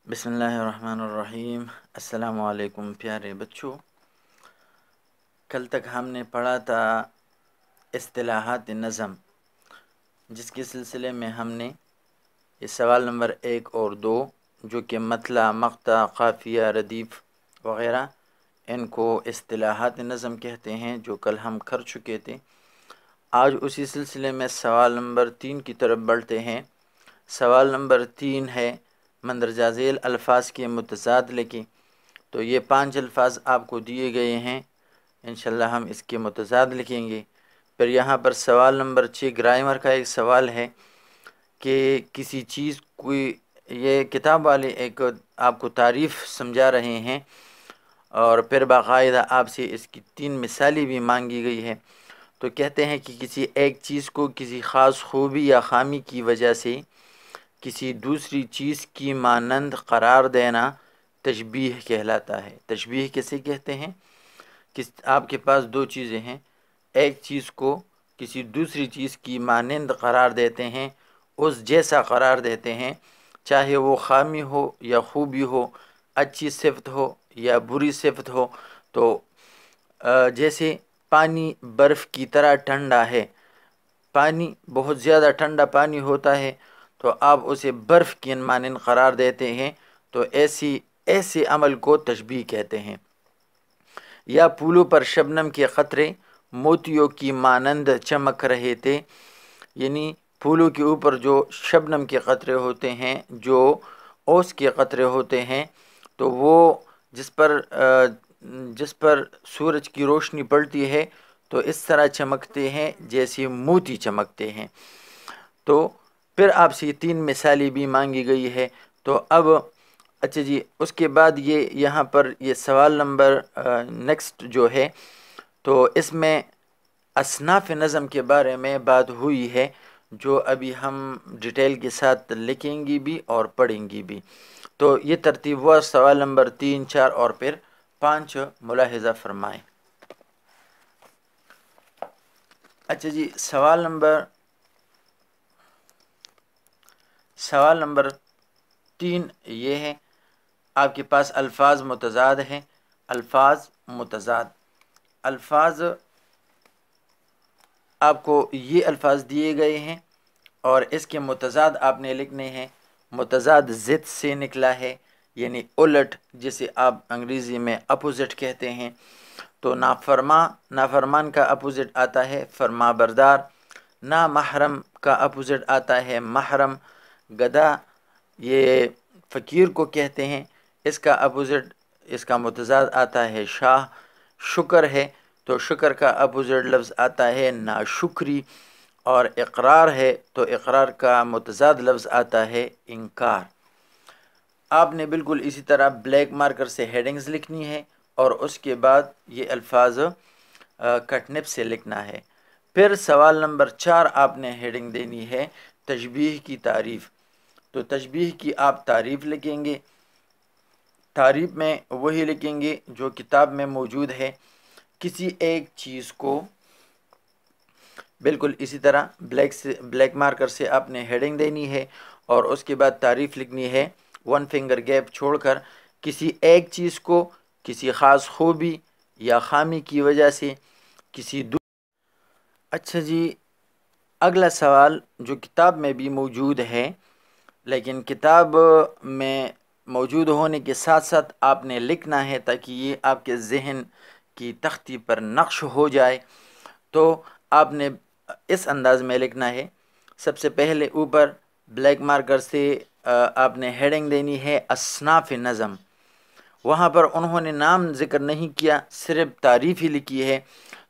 بسم اللہ الرحمن الرحیم۔ السلام علیکم پیارے بچوں، کل تک ہم نے پڑھا تھا اصطلاحات نظم، جس کے سلسلے میں ہم نے یہ سوال نمبر 1 اور 2 جو کہ مطلع، مقطع، قافیہ، ردیف وغیرہ، ان کو اصطلاحات نظم کہتے ہیں، جو کل ہم کر چکے تھے۔ آج اسی سلسلے میں سوال نمبر 3 کی طرف بڑھتے ہیں۔ سوال نمبر 3 ہے مندرجہ ذیل الفاظ کے متضاد لکھیں۔ تو یہ 5 الفاظ آپ کو دیے گئے ہیں، انشاءاللہ ہم اس کے متضاد لکھیں گے۔ پھر یہاں پر سوال نمبر 6 گرامر کا ایک سوال ہے کہ کسی چیز کوئی، یہ کتاب والے ایک آپ کو تعریف سمجھا رہے ہیں، اور پھر باقاعدہ آپ سے اس کی 3 مثالیں بھی مانگی گئی ہے۔ تو کہتے ہیں کہ کسی ایک چیز کو کسی خاص خوبی یا خامی کی وجہ سے کسی دوسری چیز کی مانند قرار دینا تشبیہ کہلاتا ہے۔ تشبیہ کسے کہتے ہیں؟ کہ آپ کے پاس 2 چیزیں ہیں، ایک چیز کو کسی دوسری چیز کی مانند قرار دیتے ہیں، اس جیسا قرار دیتے ہیں، چاہے وہ خامی ہو یا خوبی ہو، اچھی صفت ہو یا بری صفت ہو۔ تو جیسے پانی برف کی طرح ٹھنڈا ہے، پانی بہت زیادہ ٹھنڈا پانی ہوتا ہے تو آپ اسے برف کی مانند قرار دیتے ہیں، تو ایسے عمل کو تشبیہ کہتے ہیں۔ یا پھولوں پر شبنم کے قطرے موتیوں کی مانند چمک رہے تھے، یعنی پھولوں کے اوپر جو شبنم کے قطرے ہوتے ہیں، جو اوس کے قطرے ہوتے ہیں، تو وہ جس پر سورج کی روشنی پڑتی ہے تو اس طرح چمکتے ہیں جیسے موتی چمکتے ہیں۔ تو پھر آپ سے 3 مثالیں بھی مانگی گئی ہے۔ تو اب اچھا جی، اس کے بعد یہاں پر یہ سوال نمبر نیکسٹ جو ہے، تو اس میں اصناف نظم کے بارے میں بات ہوئی ہے، جو ابھی ہم ڈیٹیل کے ساتھ لکھیں گی بھی اور پڑھیں گی بھی۔ تو یہ ترتیب ہوا، سوال نمبر 3، 4 اور پھر 5 ملاحظہ فرمائیں۔ اچھا جی، سوال نمبر 3 یہ ہے، آپ کے پاس الفاظ متضاد ہیں۔ الفاظ متضاد، الفاظ آپ کو یہ الفاظ دیے گئے ہیں اور اس کے متضاد آپ نے لکھنے ہیں۔ متضاد ضد سے نکلا ہے، یعنی الٹ، جسے آپ انگریزی میں اپوزٹ کہتے ہیں۔ تو نافرمان کا اپوزٹ آتا ہے فرما بردار، نامحرم کا اپوزٹ آتا ہے محرم، گدھا یہ فقیر کو کہتے ہیں، اس کا اپوزٹ، اس کا متضاد آتا ہے شاہ۔ شکر ہے تو شکر کا اپوزٹ لفظ آتا ہے ناشکری، اور اقرار ہے تو اقرار کا متضاد لفظ آتا ہے انکار۔ آپ نے بالکل اسی طرح بلیک مارکر سے ہیڈنگز لکھنی ہے اور اس کے بعد یہ الفاظ کٹ نب سے لکھنا ہے۔ پھر سوال نمبر 4 آپ نے ہیڈنگ دینی ہے تشبیہ کی تعریف۔ تو تشبیہ کی آپ تعریف لکھیں گے، تعریف میں وہی لکھیں گے جو کتاب میں موجود ہے۔ کسی ایک چیز کو بالکل اسی طرح بلیک مارکر سے آپ نے ہیڈنگ دینی ہے اور اس کے بعد تعریف لکھنی ہے 1 فنگر گیپ چھوڑ کر۔ کسی ایک چیز کو کسی خاص خوبی یا خامی کی وجہ سے اچھا جی، اگلا سوال جو کتاب میں بھی موجود ہے، لیکن کتاب میں موجود ہونے کے ساتھ ساتھ آپ نے لکھنا ہے تاکہ یہ آپ کے ذہن کی تختی پر نقش ہو جائے۔ تو آپ نے اس انداز میں لکھنا ہے، سب سے پہلے اوپر بلیک مارکر سے آپ نے ہیڈنگ دینی ہے اصناف نظم۔ وہاں پر انہوں نے نام ذکر نہیں کیا، صرف تعریف ہی لکھی ہے،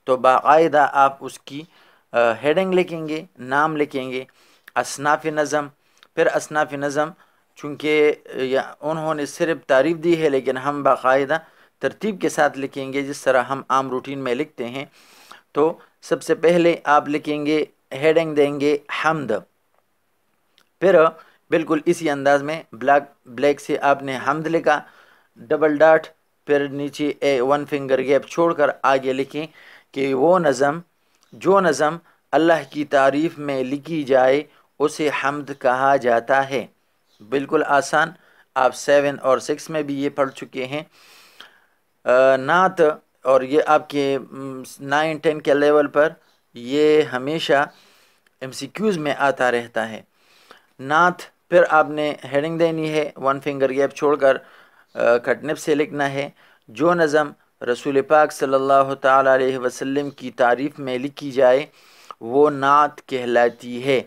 تو باقاعدہ آپ اس کی ہیڈنگ لکھیں گے، نام لکھیں گے اصناف نظم۔ پھر اصناف نظم چونکہ انہوں نے صرف تعریف دی ہے، لیکن ہم باقاعدہ ترتیب کے ساتھ لکھیں گے جس طرح ہم عام روٹین میں لکھتے ہیں۔ تو سب سے پہلے آپ لکھیں گے، ہیڈنگ دیں گے حمد، پھر بالکل اسی انداز میں بلیک سے آپ نے حمد لکھا، ڈبل ڈاٹ، پھر نیچے 1 فنگر گیپ چھوڑ کر آگے لکھیں کہ وہ نظم، جو نظم اللہ کی تعریف میں لکھی جائے اسے حمد کہا جاتا ہے۔ بالکل آسان، آپ 7 اور 6 میں بھی یہ پڑھ چکے ہیں۔ نعت، اور یہ آپ کے 9 10 کے لیول پر یہ ہمیشہ MCQs میں آتا رہتا ہے۔ نعت پھر آپ نے ہیڈنگ دینی ہے، 1 فنگر گیپ چھوڑ کر کٹنپ سے لکھنا ہے۔ جو نظم رسول پاک صلی اللہ تعالیٰ علیہ وسلم کی تعریف میں لکھی جائے وہ نعت کہلاتی ہے۔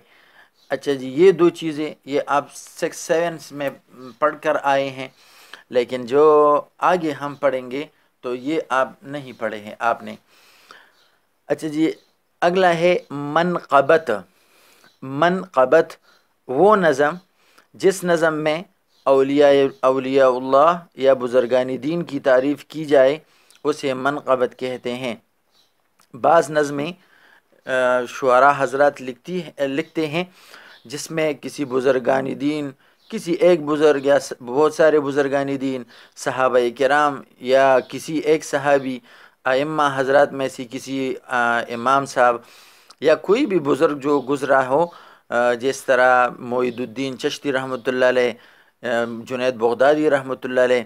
اچھا جی، یہ دو چیزیں یہ آپ 6 7 میں پڑھ کر آئے ہیں، لیکن جو آگے ہم پڑھیں گے تو یہ آپ نہیں پڑھے ہیں آپ نے۔ اچھا جی، اگلا ہے منقبت۔ منقبت وہ نظم جس نظم میں اولیاء اللہ یا بزرگان دین کی تعریف کی جائے اسے منقبت کہتے ہیں۔ بعض نظمیں شعراء حضرات لکھتے ہیں جس میں کسی بزرگان دین، کسی ایک بزرگ یا بہت سارے بزرگان دین، صحابہ کرام یا کسی ایک صحابی، ائمہ حضرات میں سے کسی امام صاحب یا کوئی بھی بزرگ جو گزرا ہو، جس طرح معید الدین چشتی رحمۃ اللہ علیہ، جنید بغدادی رحمۃ اللہ علیہ،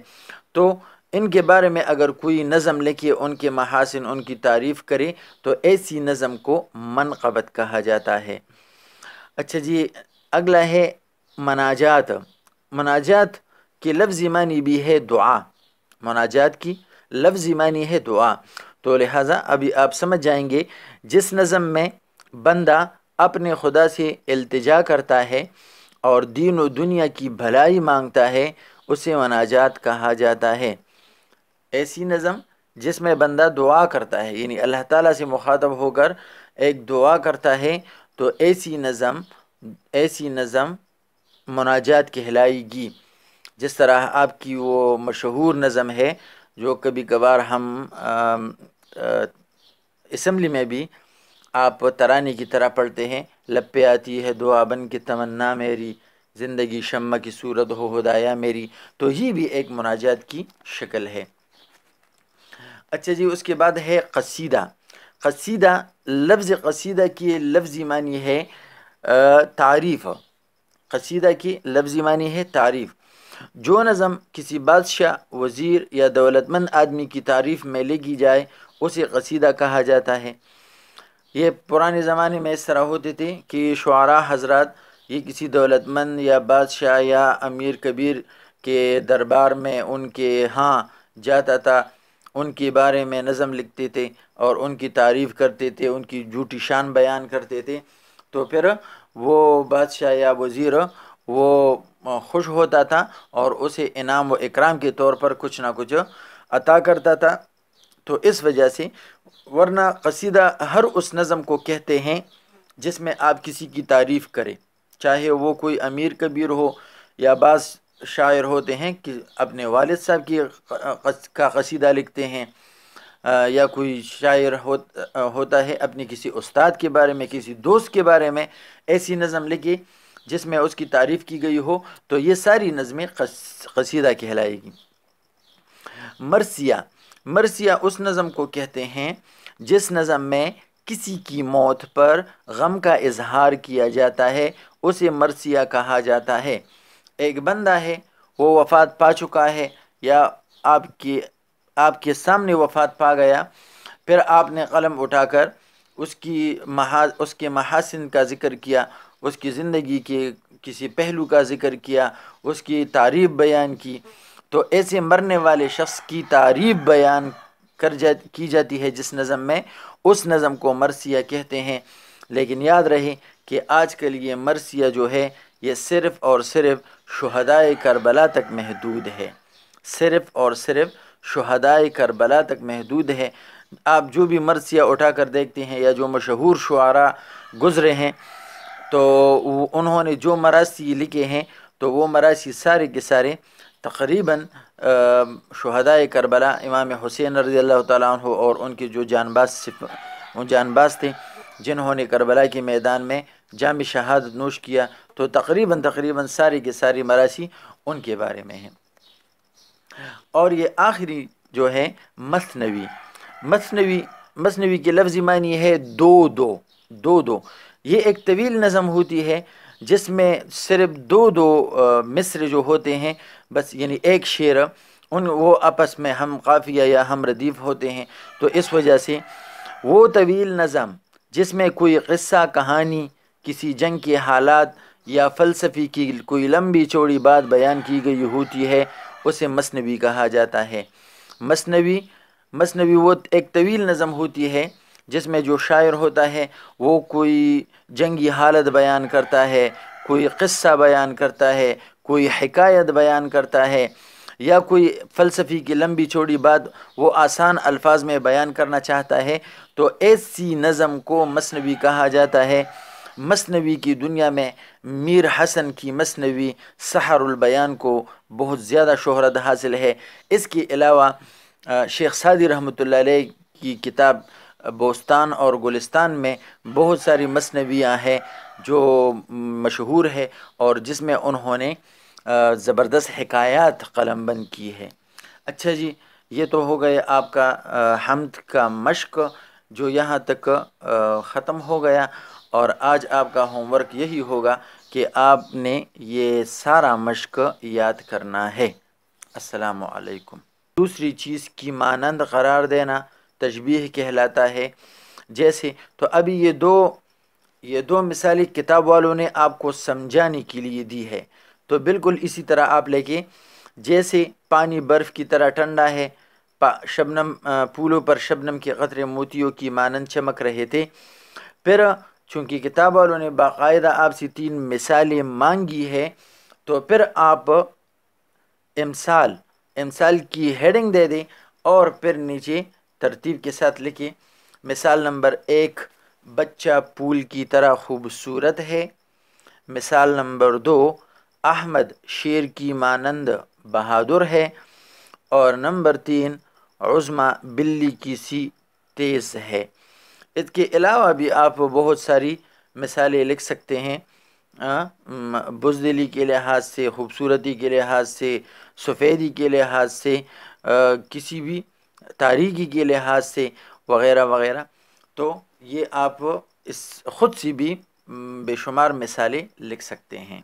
تو ان کے بارے میں اگر کوئی نظم لکھے، ان کے محاسن، ان کی تعریف کرے تو ایسی نظم کو منقبت کہا جاتا ہے۔ اچھا جی، اگلا ہے مناجات۔ مناجات کی لفظی معنی بھی ہے دعا۔ مناجات کی لفظی معنی ہے دعا، تو لہٰذا ابھی آپ سمجھ جائیں گے جس نظم میں بندہ اپنے خدا سے التجا کرتا ہے اور دین و دنیا کی بھلائی مانگتا ہے اسے مناجات کہا جاتا ہے۔ ایسی نظم جس میں بندہ دعا کرتا ہے، یعنی اللہ تعالیٰ سے مخاطب ہو کر ایک دعا کرتا ہے، تو ایسی نظم مناجات کہلائے گی۔ جس طرح آپ کی وہ مشہور نظم ہے جو کبھی کبھار ہم اسمبلی میں بھی آپ ترانے کی طرح پڑھتے ہیں، لب پہ آتی ہے دعا بن کے تمنا میری، زندگی شمع کی صورت ہو خدایا میری، تو یہ بھی ایک مناجات کی شکل ہے۔ اچھا جی، اس کے بعد ہے قصیدہ۔ قصیدہ، لفظ قصیدہ کی لفظی معنی ہے تعریف۔ قصیدہ کی لفظی معنی ہے تعریف۔ جو نظم کسی بادشاہ، وزیر یا دولت مند آدمی کی تعریف میں لکھی جائے اسے قصیدہ کہا جاتا ہے۔ یہ پرانے زمانے میں اس طرح ہوتے تھے کہ شعراء حضرات یہ کسی دولت مند یا بادشاہ یا امیر کبیر کے دربار میں ان کے ہاں جاتا تھا، ان کے بارے میں نظم لکھتے تھے اور ان کی تعریف کرتے تھے، ان کی جھوٹی شان بیان کرتے تھے، تو پھر وہ بادشاہ یا وزیر وہ خوش ہوتا تھا اور اسے انعام و اکرام کے طور پر کچھ نہ کچھ عطا کرتا تھا۔ تو اس وجہ سے، ورنہ قصیدہ ہر اس نظم کو کہتے ہیں جس میں آپ کسی کی تعریف کریں، چاہے وہ کوئی امیر کبیر ہو، یا بعض شاعر ہوتے ہیں کہ اپنے والد صاحب کی کا قصیدہ لکھتے ہیں، یا کوئی شاعر ہوتا ہے اپنے کسی استاد کے بارے میں، کسی دوست کے بارے میں ایسی نظم لکھی جس میں اس کی تعریف کی گئی ہو، تو یہ ساری نظمیں قصیدہ کہلائے گی۔ مرثیہ۔ مرثیہ اس نظم کو کہتے ہیں جس نظم میں کسی کی موت پر غم کا اظہار کیا جاتا ہے اسے مرثیہ کہا جاتا ہے۔ ایک بندہ ہے، وہ وفات پا چکا ہے یا آپ کے سامنے وفات پا گیا، پھر آپ نے قلم اٹھا کر اس کے محاسن کا ذکر کیا، اس کی زندگی کے کسی پہلو کا ذکر کیا، اس کی تعریف بیان کی، تو ایسے مرنے والے شخص کی تعریف بیان کی جاتی ہے جس نظم میں، اس نظم کو مرثیہ کہتے ہیں۔ لیکن یاد رہے کہ آج کل یہ مرثیہ جو ہے یہ صرف اور صرف شہدائے کربلا تک محدود ہے، صرف اور صرف شہدائے کربلا تک محدود ہے۔ آپ جو بھی مرثیہ اٹھا کر دیکھتے ہیں یا جو مشہور شعراء گزرے ہیں تو انہوں نے جو مراثی لکھے ہیں تو وہ مراثی سارے کے سارے تقریباً شہدائے کربلا، امام حسین رضی اللہ تعالیٰ عنہ اور ان کے جو جانباز تھے جنہوں نے کربلا کے میدان میں جام شہادت نوش کیا، تو تقریباً ساری کے ساری مراثی ان کے بارے میں ہیں۔ اور یہ آخری جو ہے مثنوی۔ مثنوی کے لفظی معنی ہے دو دو۔ یہ ایک طویل نظم ہوتی ہے جس میں صرف دو دو مصر جو ہوتے ہیں بس، یعنی ایک شعر، وہ آپس میں ہم قافیہ یا ہم ردیف ہوتے ہیں، تو اس وجہ سے وہ طویل نظم جس میں کوئی قصہ کہانی، کسی جنگ کے حالات یا فلسفی کی کوئی لمبی چوڑی بات بیان کی گئی ہوتی ہے، اسے مثنوی کہا جاتا ہے۔ مثنوی وہ ایک طویل نظم ہوتی ہے جس میں جو شاعر ہوتا ہے وہ کوئی جنگی حالت بیان کرتا ہے، کوئی قصہ بیان کرتا ہے، کوئی حکایت بیان کرتا ہے، یا کوئی فلسفی کی لمبی چوڑی بات وہ آسان الفاظ میں بیان کرنا چاہتا ہے، تو ایسی نظم کو مثنوی کہا جاتا ہے۔ مثنوی کی دنیا میں میر حسن کی مثنوی سحر البیان کو بہت زیادہ شہرت حاصل ہے۔ اس کے علاوہ شیخ سعدی رحمۃ اللہ علیہ کی کتاب بوستان اور گلستان میں بہت ساری مثنویاں ہیں جو مشہور ہے، اور جس میں انہوں نے زبردست حکایات قلم بند کی ہے۔ اچھا جی، یہ تو ہو گئے آپ کا حمد کا مشق جو یہاں تک ختم ہو گیا، اور آج آپ کا ہوم ورک یہی ہوگا کہ آپ نے یہ سارا مشق یاد کرنا ہے۔ السلام علیکم۔ دوسری چیز کی مانند قرار دینا تشبیہ کہلاتا ہے۔ جیسے تو ابھی یہ دو مثالی کتاب والوں نے آپ کو سمجھانے کے لیے دی ہے، تو بالکل اسی طرح آپ لے کے، جیسے پانی برف کی طرح ٹھنڈا ہے، شبنم پھولوں پر شبنم کے قطرے موتیوں کی مانند چمک رہے تھے۔ پھر چونکہ کتاب والوں نے باقاعدہ آپ سے 3 مثالیں مانگی ہے، تو پھر آپ امثال کی ہیڈنگ دے دیں اور پھر نیچے ترتیب کے ساتھ لکھیں۔ مثال نمبر 1، بچہ پھول کی طرح خوبصورت ہے۔ مثال نمبر 2، احمد شیر کی مانند بہادر ہے۔ اور نمبر 3، عظمیٰ بلی کی سی تیز ہے۔ اس کے علاوہ بھی آپ بہت ساری مثالیں لکھ سکتے ہیں، بزدلی کے لحاظ سے، خوبصورتی کے لحاظ سے، سفیدی کے لحاظ سے، کسی بھی تاریکی کے لحاظ سے، وغیرہ وغیرہ۔ تو یہ آپ اس خود سے بھی بے شمار مثالیں لکھ سکتے ہیں۔